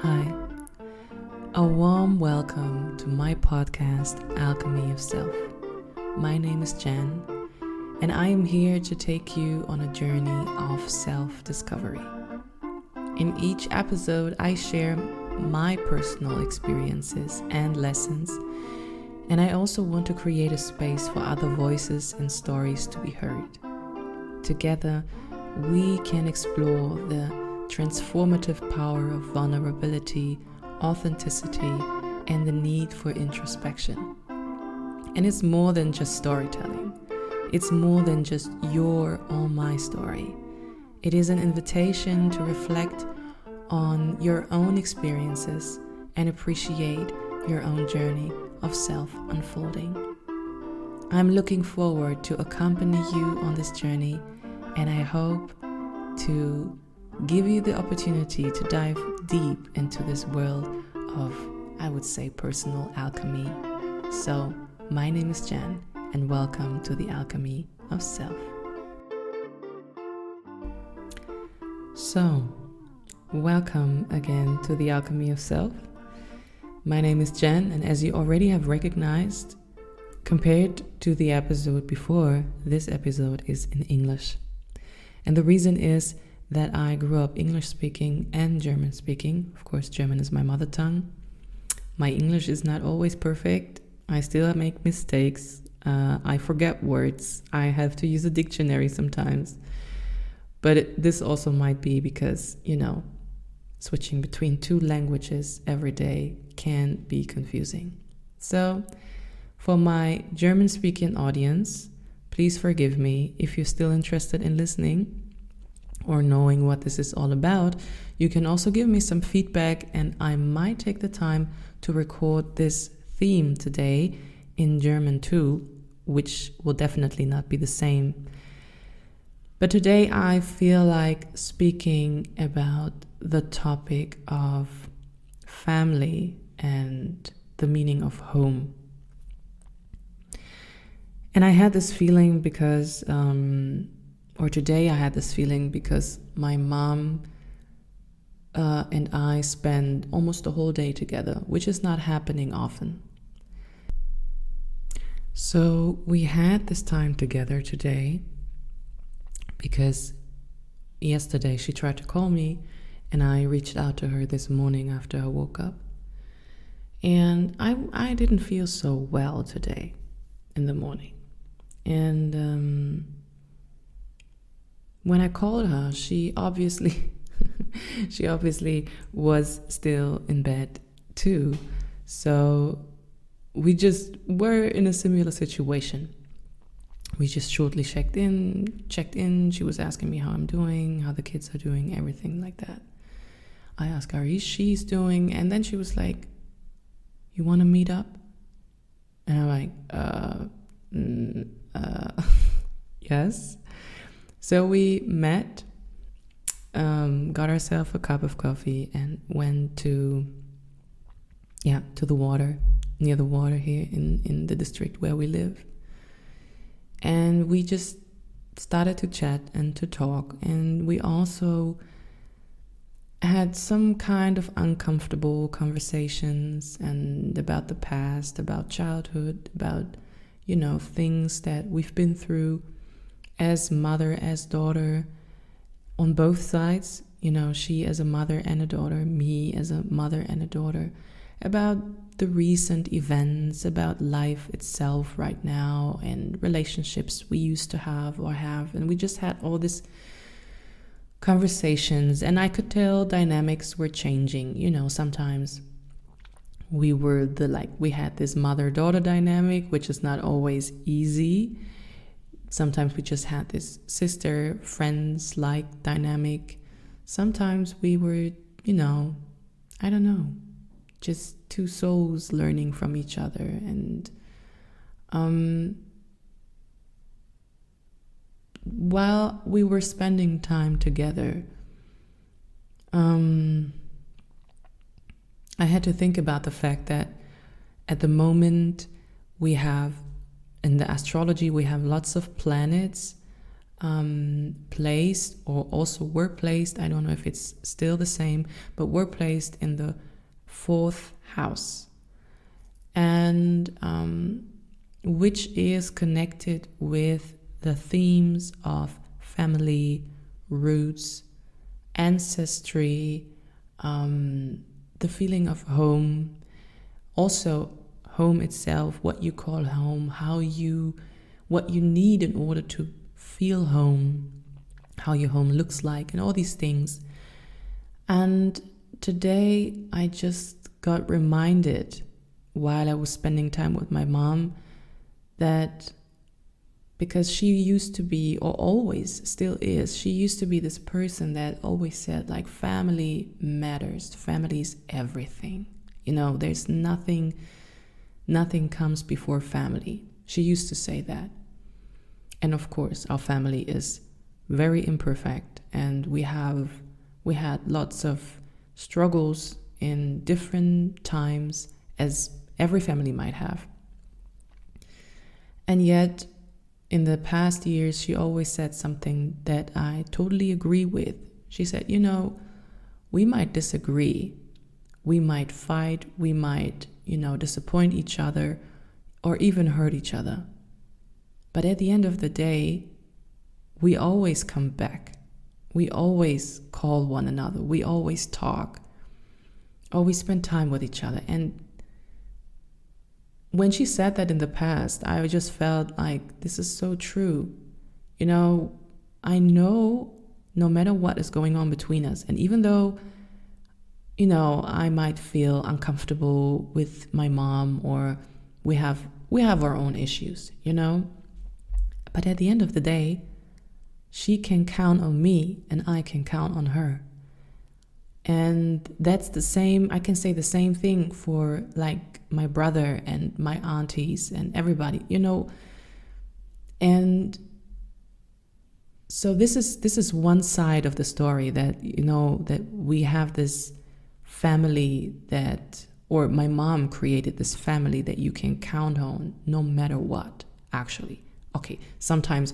Hi, a warm welcome to my podcast, Alchemy of Self. My name is Jen, and I am here to take you on a journey of self-discovery. In each episode, I share my personal experiences and lessons, and I also want to create a space for other voices and stories to be heard. Together, we can explore the transformative power of vulnerability, authenticity, and the need for introspection. And it's more than just storytelling. It's more than just your or my story. It is an invitation to reflect on your own experiences and appreciate your own journey of self-unfolding. I'm looking forward to accompany you on this journey, and I hope to give you the opportunity to dive deep into this world of, I would say, personal alchemy. So, my name is Jen, and welcome to the Alchemy of Self. So, welcome again to the Alchemy of Self. My name is Jen, and as you already have recognized, compared to the episode before, this episode is in English. And the reason is that I grew up English speaking and German speaking. Of course, German is my mother tongue. My English is not always perfect. I still make mistakes. I forget words. I have to use a dictionary sometimes. But this also might be because, switching between two languages every day can be confusing. So, for my German speaking audience, please forgive me if you're still interested in listening or knowing what this is all about. You can also give me some feedback, and I might take the time to record this theme today in German too, which will definitely not be the same. But today I feel like speaking about the topic of family and the meaning of home. And I had this feeling because today I had this feeling because my mom and I spend almost the whole day together, which is not happening often. So we had this time together today because yesterday she tried to call me, and I reached out to her this morning after I woke up. And I didn't feel so well today in the morning. And when I called her, she obviously was still in bed too. So we just were in a similar situation. We just shortly checked in. She was asking me how I'm doing, how the kids are doing, everything like that. I asked her how she's doing, and then she was like, "You want to meet up?" And I'm like, yes. So we met, got ourselves a cup of coffee, and went to the water, near the water here in the district where we live. And we just started to chat and to talk, and we also had some kind of uncomfortable conversations and about the past, about childhood, about, things that we've been through as mother, as daughter, on both sides, she as a mother and a daughter, me as a mother and a daughter, about the recent events, about life itself right now, and relationships we used to have or have. And we just had all these conversations, and I could tell dynamics were changing. Sometimes we had this mother-daughter dynamic, which is not always easy. Sometimes we just had this sister-friends-like dynamic. Sometimes we were, I don't know, just two souls learning from each other. And while we were spending time together, I had to think about the fact that at the moment we have, in the astrology, we have lots of planets placed, or also were placed, I don't know if it's still the same, but were placed in the 4th house, and which is connected with the themes of family, roots, ancestry, the feeling of home, also home itself, what you call home, what you need in order to feel home, how your home looks like, and all these things. And today I just got reminded while I was spending time with my mom that, because she used to be, or always still is, she used to be this person that always said, like, family matters, family is everything. There's nothing comes before family. She used to say that. And of course, our family is very imperfect, and we had lots of struggles in different times, as every family might have. And yet, in the past years, she always said something that I totally agree with. She said, we might disagree, we might fight, we might, disappoint each other, or even hurt each other. But at the end of the day, we always come back. We always call one another. We always talk. Or we spend time with each other. And when she said that in the past, I just felt like, this is so true. I know no matter what is going on between us, and even though, I might feel uncomfortable with my mom, or we have our own issues, but at the end of the day, she can count on me and I can count on her. And that's the same, I can say the same thing for like my brother and my aunties and everybody, And so this is one side of the story, that, that we have this family or my mom created this family that you can count on no matter what, actually. Okay, sometimes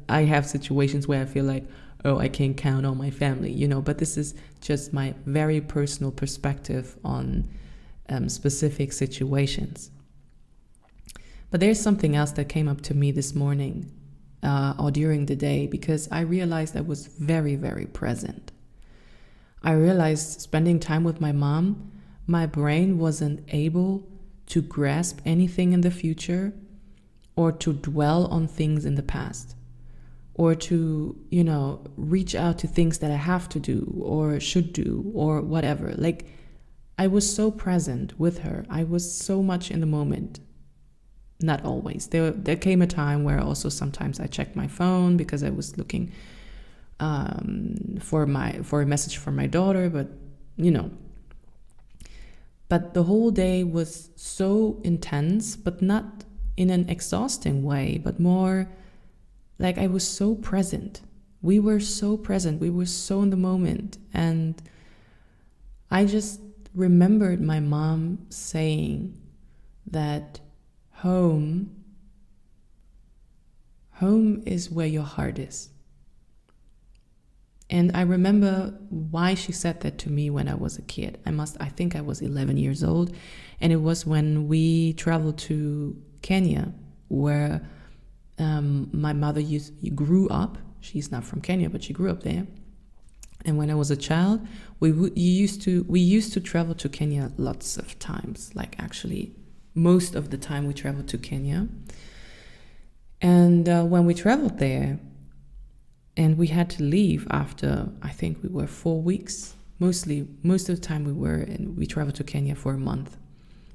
I have situations where I feel like, oh, I can't count on my family, but this is just my very personal perspective on specific situations. But there's something else that came up to me this morning or during the day, because I realized I was very, very present. I realized spending time with my mom, my brain wasn't able to grasp anything in the future, or to dwell on things in the past, or to, reach out to things that I have to do or should do or whatever. Like, I was so present with her. I was so much in the moment. Not always. There came a time where also sometimes I checked my phone because I was looking for a message from my daughter, but But the whole day was so intense, but not in an exhausting way, but more like I was so present. We were so present. We were so in the moment. And I just remembered my mom saying that home is where your heart is. And I remember why she said that to me when I was a kid. I think I was 11 years old. And it was when we traveled to Kenya, where my mother grew up. She's not from Kenya, but she grew up there. And when I was a child, we used to travel to Kenya lots of times. Like, actually, most of the time we traveled to Kenya. And when we traveled there, and we had to leave after, I think we were 4 weeks. Most of the time we traveled to Kenya for a month,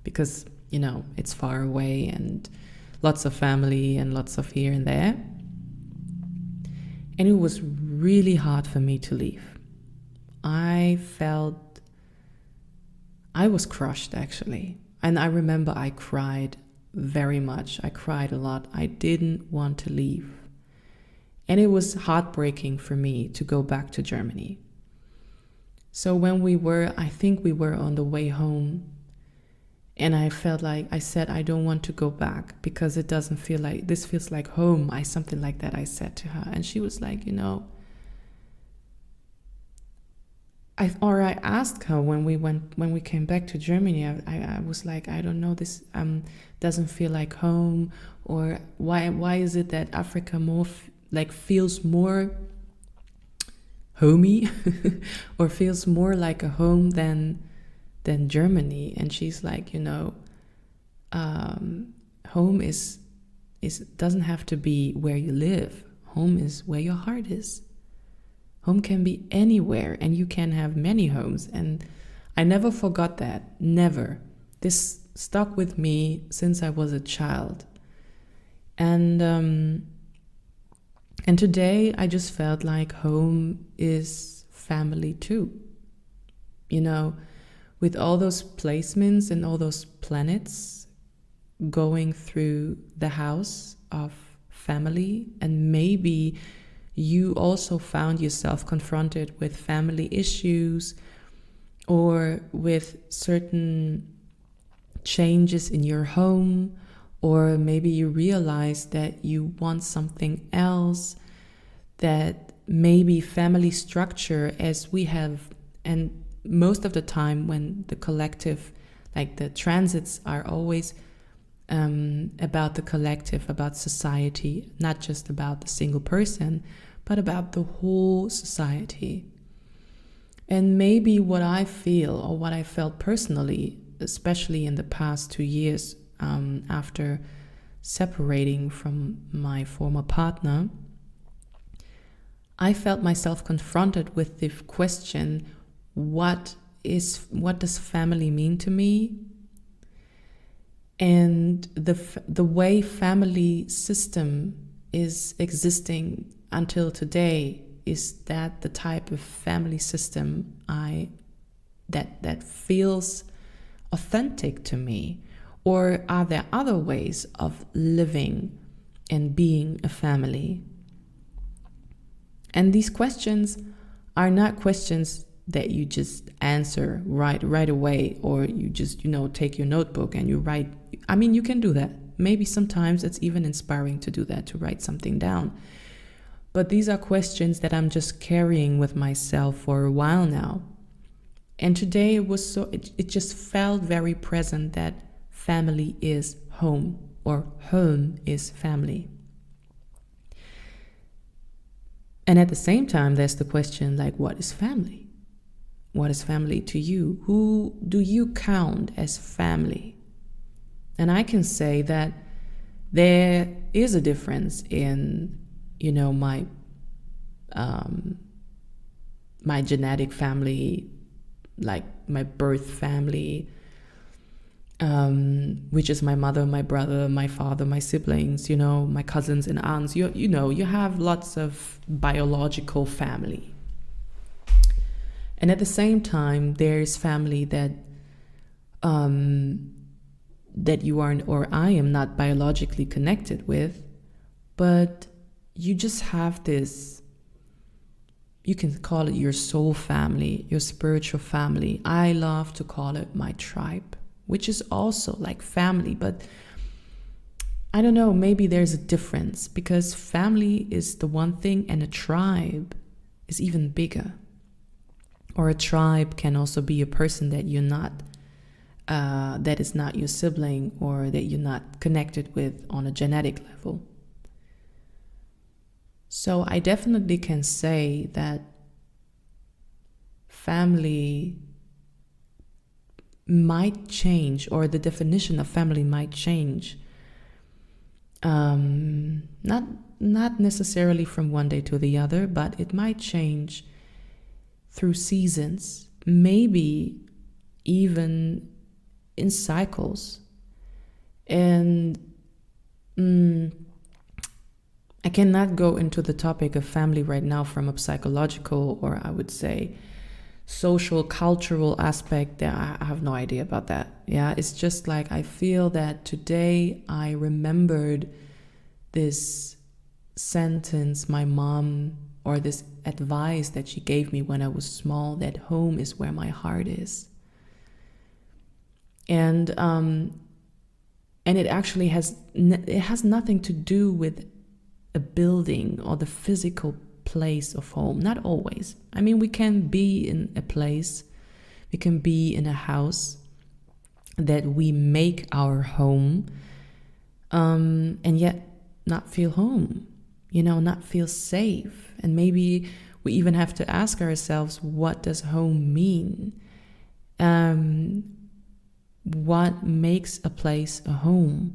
because, it's far away and lots of family and lots of here and there. And it was really hard for me to leave. I was crushed, actually. And I remember I cried very much. I cried a lot. I didn't want to leave. And it was heartbreaking for me to go back to Germany. So when I think we were on the way home, And I felt like I said, I don't want to go back because it doesn't feel like, this feels like home. Something like that I said to her. And she was like, I asked her when we came back to Germany, I was like, I don't know, this doesn't feel like home, or why is it that Africa more feels more homey or feels more like a home than Germany? And she's like, home is doesn't have to be where you live. Home is where your heart is. Home can be anywhere, and you can have many homes. And I never forgot that. Never. This stuck with me since I was a child. And today I just felt like home is family too. With all those placements and all those planets going through the house of family, and maybe you also found yourself confronted with family issues or with certain changes in your home, or maybe you realized that you want something else, that maybe family structure as we have, and most of the time when the collective, like the transits are always about the collective, about society, not just about the single person, but about the whole society. And maybe what I feel, or what I felt personally, especially in the past 2 years after separating from my former partner, I felt myself confronted with the question, what does family mean to me? And the way family system is existing until today, is that the type of family system that feels authentic to me? Or are there other ways of living and being a family? And these questions are not questions that you just answer right away, or you just, take your notebook and you write. I mean, you can do that. Maybe sometimes it's even inspiring to do that, to write something down. But these are questions that I'm just carrying with myself for a while now. And today it just felt very present that family is home, or home is family. And at the same time, there's the question, like, what is family? What is family to you? Who do you count as family? And I can say that there is a difference in, my genetic family, like my birth family, which is my mother, my brother, my father, my siblings, my cousins and aunts. You have lots of biological family. And at the same time, there's family that you are, or I am not biologically connected with, but you just have this, you can call it your soul family, your spiritual family. I love to call it my tribe, which is also like family, but I don't know, maybe there's a difference, because family is the one thing and a tribe is even bigger. Or a tribe can also be a person that you're not, that is not your sibling, or that you're not connected with on a genetic level. So I definitely can say that family might change, or the definition of family might change. Not necessarily from one day to the other, but it might change through seasons, maybe even in cycles. And I cannot go into the topic of family right now from a psychological, or I would say social, cultural aspect. I have no idea about that. Yeah, it's just like I feel that today I remembered this sentence my mom, or this advice that she gave me when I was small, that home is where my heart is. And it actually has nothing to do with a building or the physical place of home. Not always. I mean, we can be in a place, we can be in a house that we make our home, and yet not feel home, not feel safe. And maybe we even have to ask ourselves, what does home mean? What makes a place a home?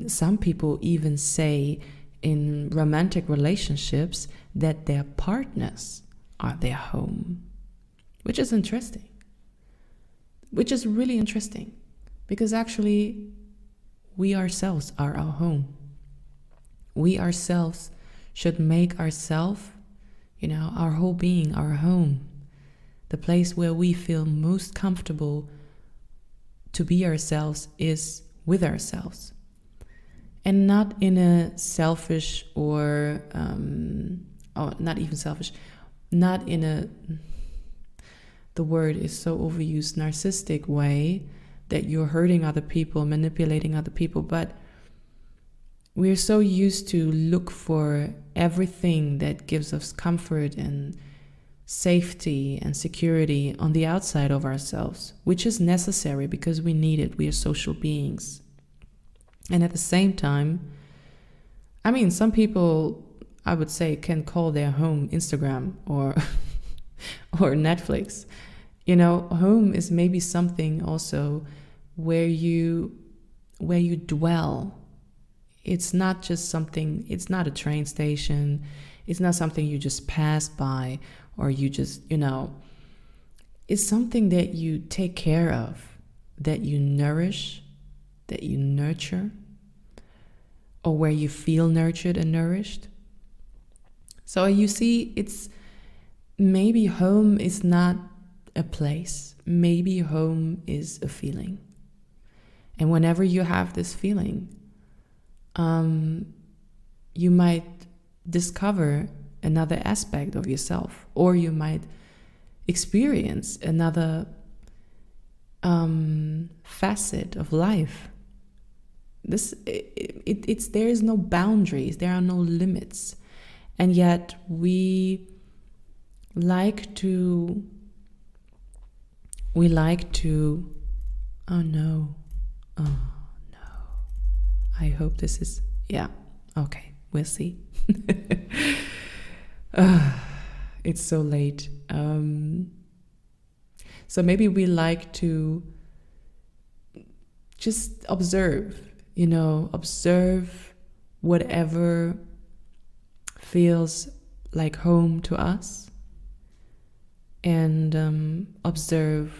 Some people even say in romantic relationships that their partners are their home, which is interesting, which is really interesting, because actually we ourselves are our home. We ourselves should make ourselves, our whole being, our home, the place where we feel most comfortable to be ourselves is with ourselves. And not in a selfish or not even selfish, not in a, the word is so overused, narcissistic way that you're hurting other people, manipulating other people. But we're so used to look for everything that gives us comfort and safety and security on the outside of ourselves, which is necessary because we need it. We are social beings. And at the same time, I mean, some people, I would say, can call their home Instagram or or Netflix. Home is maybe something also where you dwell. It's not just something, it's not a train station. It's not something you just pass by, or you just, it's something that you take care of, that you nourish, that you nurture, or where you feel nurtured and nourished. So you see, it's maybe home is not a place. Maybe home is a feeling. And whenever you have this feeling, you might discover another aspect of yourself, or you might experience another facet of life. There is no boundaries, there are no limits, and yet we like to. Oh no, I hope this is, yeah, okay, we'll see. It's so late. So maybe we like to just observe, observe whatever feels like home to us, and observe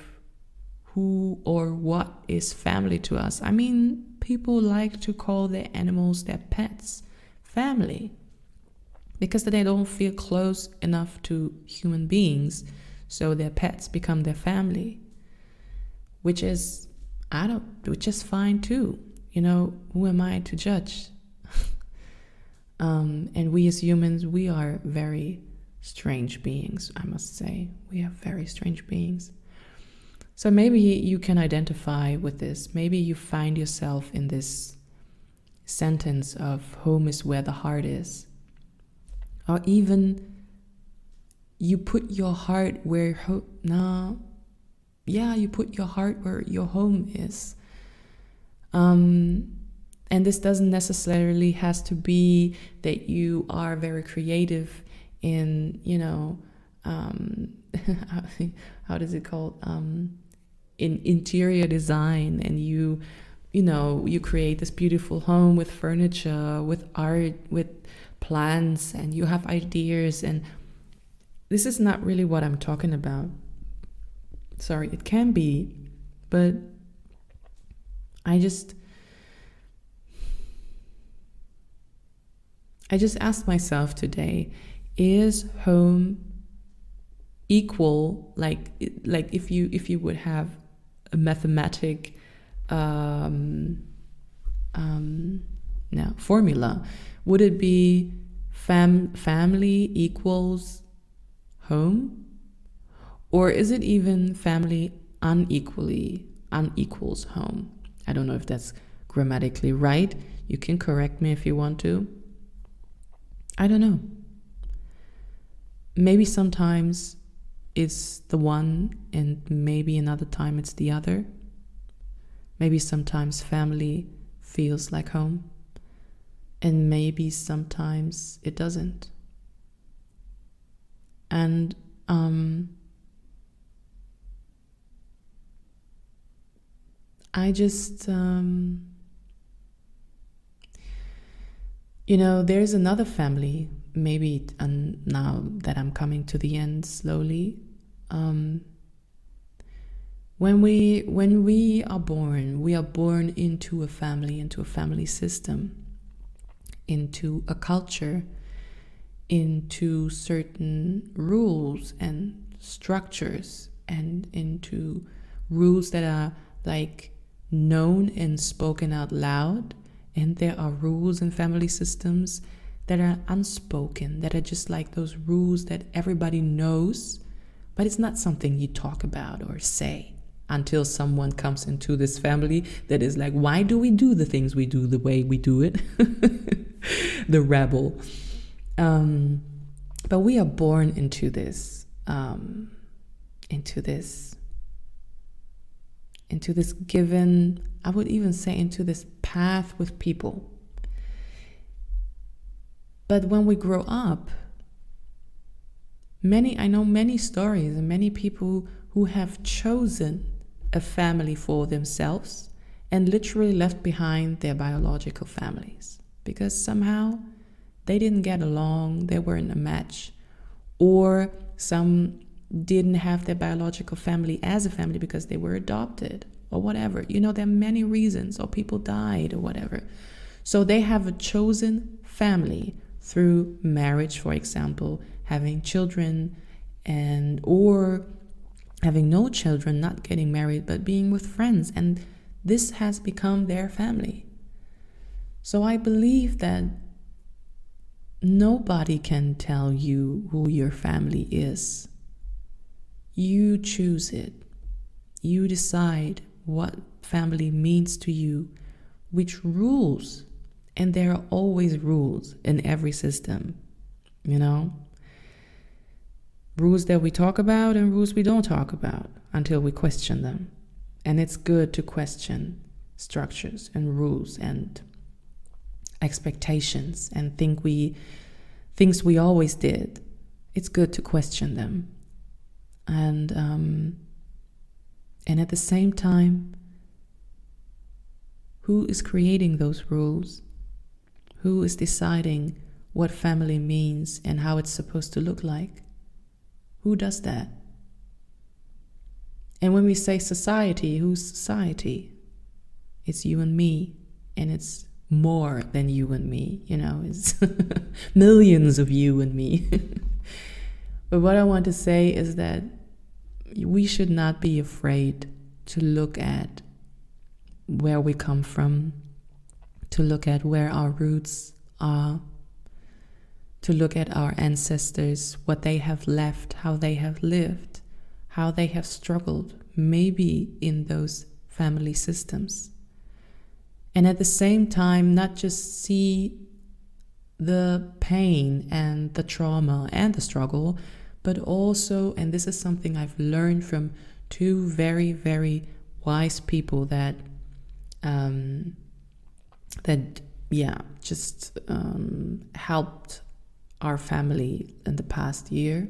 who or what is family to us. I mean, people like to call their animals, their pets, family, because they don't feel close enough to human beings, so their pets become their family, which is fine too. Who am I to judge? And we as humans, we are very strange beings, I must say. We are very strange beings. So maybe you can identify with this. Maybe you find yourself in this sentence of home is where the heart is. Or even you put your heart where you put your heart where your home is. And this doesn't necessarily has to be that you are very creative in, how does it called? In interior design, and you create this beautiful home with furniture, with art, with plants, and you have ideas. And this is not really what I'm talking about. Sorry, it can be, but I just asked myself today, is home equal, like if you would have a mathematic formula, would it be family equals home, or is it even family unequally unequals home. I don't know if that's grammatically right. You can correct me if you want to. I don't know. Maybe sometimes it's the one and maybe another time it's the other. Maybe sometimes family feels like home and maybe sometimes it doesn't. And I just, there's another family, maybe now that I'm coming to the end slowly. When we are born into a family system, into a culture, into certain rules and structures, and into rules that are like known and spoken out loud. And there are rules in family systems that are unspoken, that are just like those rules that everybody knows, but it's not something you talk about or say until someone comes into this family that is like, why do we do the things we do the way we do it? The rebel. But we are born into this given, I would even say, into this path with people. But when we grow up, I know many stories and many people who have chosen a family for themselves and literally left behind their biological families because somehow they didn't get along, they weren't a match, or some didn't have their biological family as a family because they were adopted or whatever. There are many reasons, or people died or whatever. So they have a chosen family through marriage, for example, having children, or having no children, not getting married, but being with friends. And this has become their family. So I believe that nobody can tell you who your family is. You choose it. You decide what family means to you, which rules. And there are always rules in every system, Rules that we talk about and rules we don't talk about until we question them. And it's good to question structures and rules and expectations and things we always did. It's good to question them. And at the same time, who is creating those rules? Who is deciding what family means and how it's supposed to look like? Who does that? And when we say society, who's society? It's you and me, and it's more than you and me, it's millions of you and me. But what I want to say is that we should not be afraid to look at where we come from, to look at where our roots are, to look at our ancestors, what they have left, how they have lived, how they have struggled, maybe in those family systems. And at the same time, not just see the pain and the trauma and the struggle, but also, and this is something I've learned from two very, very wise people that helped our family in the past year.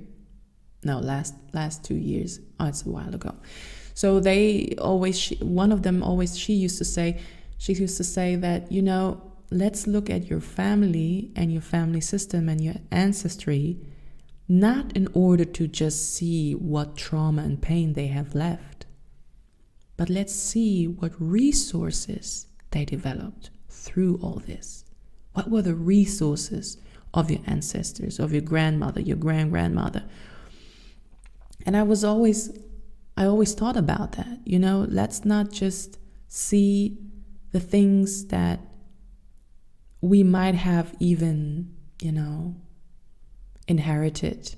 No, last 2 years. Oh, it's a while ago. So she used to say that, let's look at your family and your family system and your ancestry, not in order to just see what trauma and pain they have left, but let's see what resources they developed through all this. What were the resources of your ancestors, of your grandmother, your grandmother? And I always thought about that, let's not just see the things that we might have even, inherited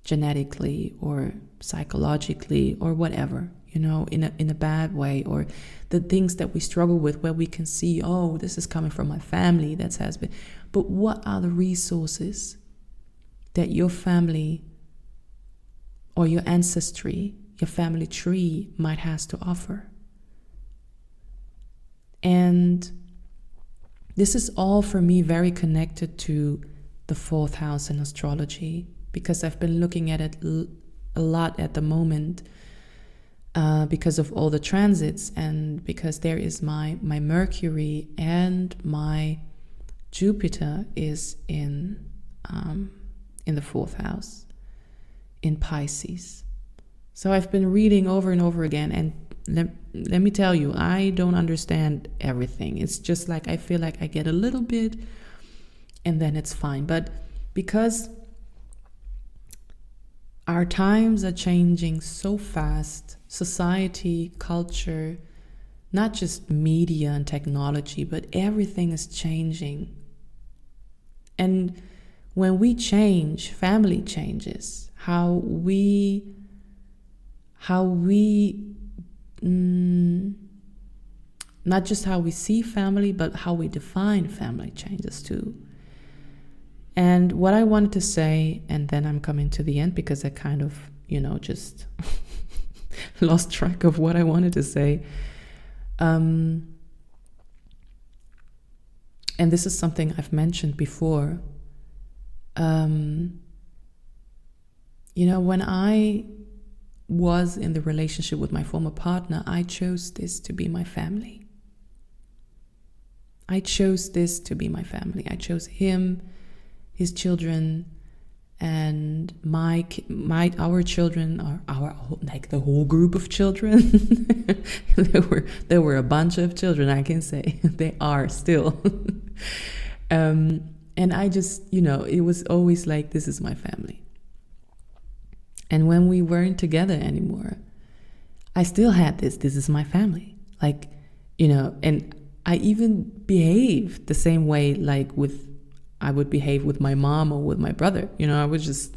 genetically or psychologically or whatever, in a bad way, or the things that we struggle with where we can see, oh, this is coming from my family, that has been. But what are the resources that your family or your ancestry, your family tree might has to offer? And this is all for me very connected to the 4th house in astrology, because I've been looking at it a lot at the moment, because of all the transits, and because there is my Mercury and my Jupiter is in the 4th house in Pisces. So I've been reading over and over again, and let me tell you, I don't understand everything. It's just like I feel like I get a little bit and then it's fine. But because our times are changing so fast, society, culture, not just media and technology, but everything is changing. And when we change, family changes. How we not just how we see family, but how we define family changes too. And what I wanted to say, and then I'm coming to the end because I kind of, just lost track of what I wanted to say. And this is something I've mentioned before. When I was in the relationship with my former partner, I chose this to be my family. I chose this to be my family. I chose him, his children, and our children, or our like the whole group of children. there were a bunch of children, I can say. They are still. And I just, it was always like, this is my family. And when we weren't together anymore, I still had this is my family. Like, and I even behaved the same way, like I would behave with my mom or with my brother. I was just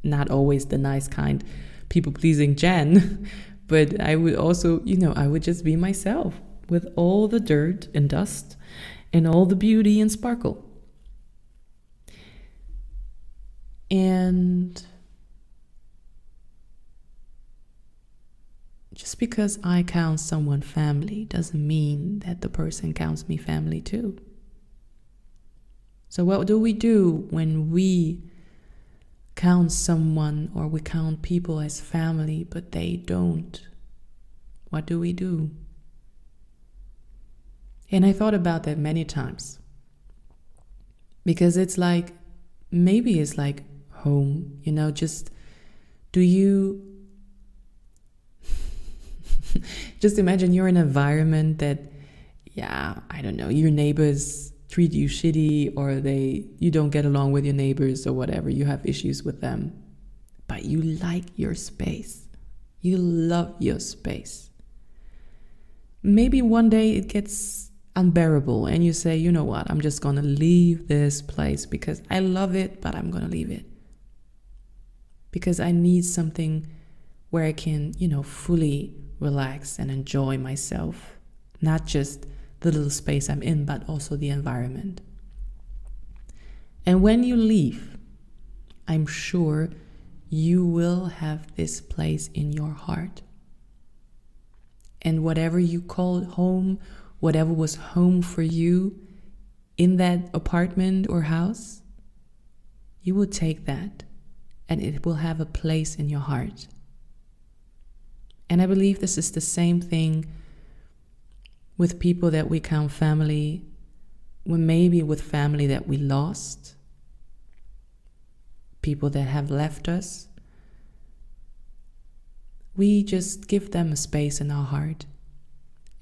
not always the nice, kind, people-pleasing Jen. But I would also, I would just be myself with all the dirt and dust and all the beauty and sparkle. And just because I count someone family doesn't mean that the person counts me family too. So what do we do when we count someone or we count people as family, but they don't? What do we do? And I thought about that many times. Because it's like, maybe it's like home, just do you... Just imagine you're in an environment that, I don't know, your neighbors treat you shitty, or you don't get along with your neighbors or whatever, you have issues with them, but you like your space. You love your space. Maybe one day it gets unbearable and you say, you know what, I'm just going to leave this place because I love it, but I'm going to leave it. Because I need something where I can, fully relax and enjoy myself. Not just the little space I'm in, but also the environment. And when you leave, I'm sure you will have this place in your heart. And whatever you called home, whatever was home for you in that apartment or house, you will take that and it will have a place in your heart. And I believe this is the same thing with people that we count family, when maybe with family that we lost, people that have left us. We just give them a space in our heart.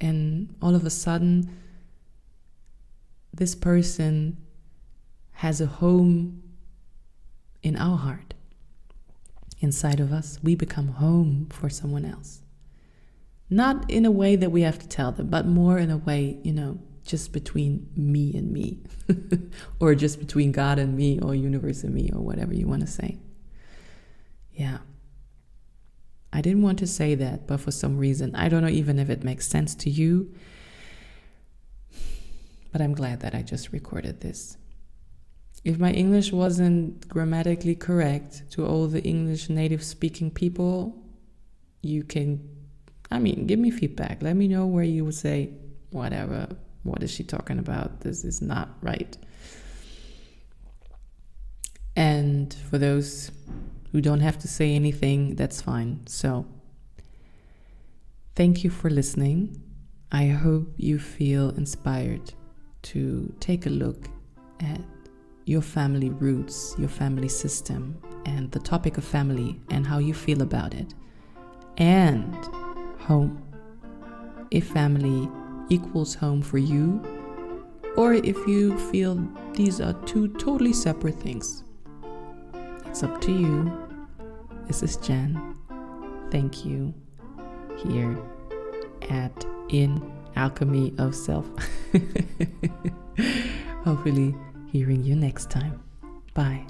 And all of a sudden, this person has a home in our heart. Inside of us, we become home for someone else. Not in a way that we have to tell them, but more in a way, just between me and me. Or just between God and me, or universe and me, or whatever you want to say. Yeah. I didn't want to say that, but for some reason, I don't know even if it makes sense to you, but I'm glad that I just recorded this. If my English wasn't grammatically correct to all the English native speaking people, you can, give me feedback. Let me know where you would say, whatever, what is she talking about? This is not right. And for those who don't have to say anything, that's fine. So, thank you for listening. I hope you feel inspired to take a look at your family roots, your family system, and the topic of family and how you feel about it. And home. If family equals home for you, or if you feel these are two totally separate things. It's up to you. This is Jen. Thank you. Here at In Alchemy of Self. Hopefully hearing you next time. Bye.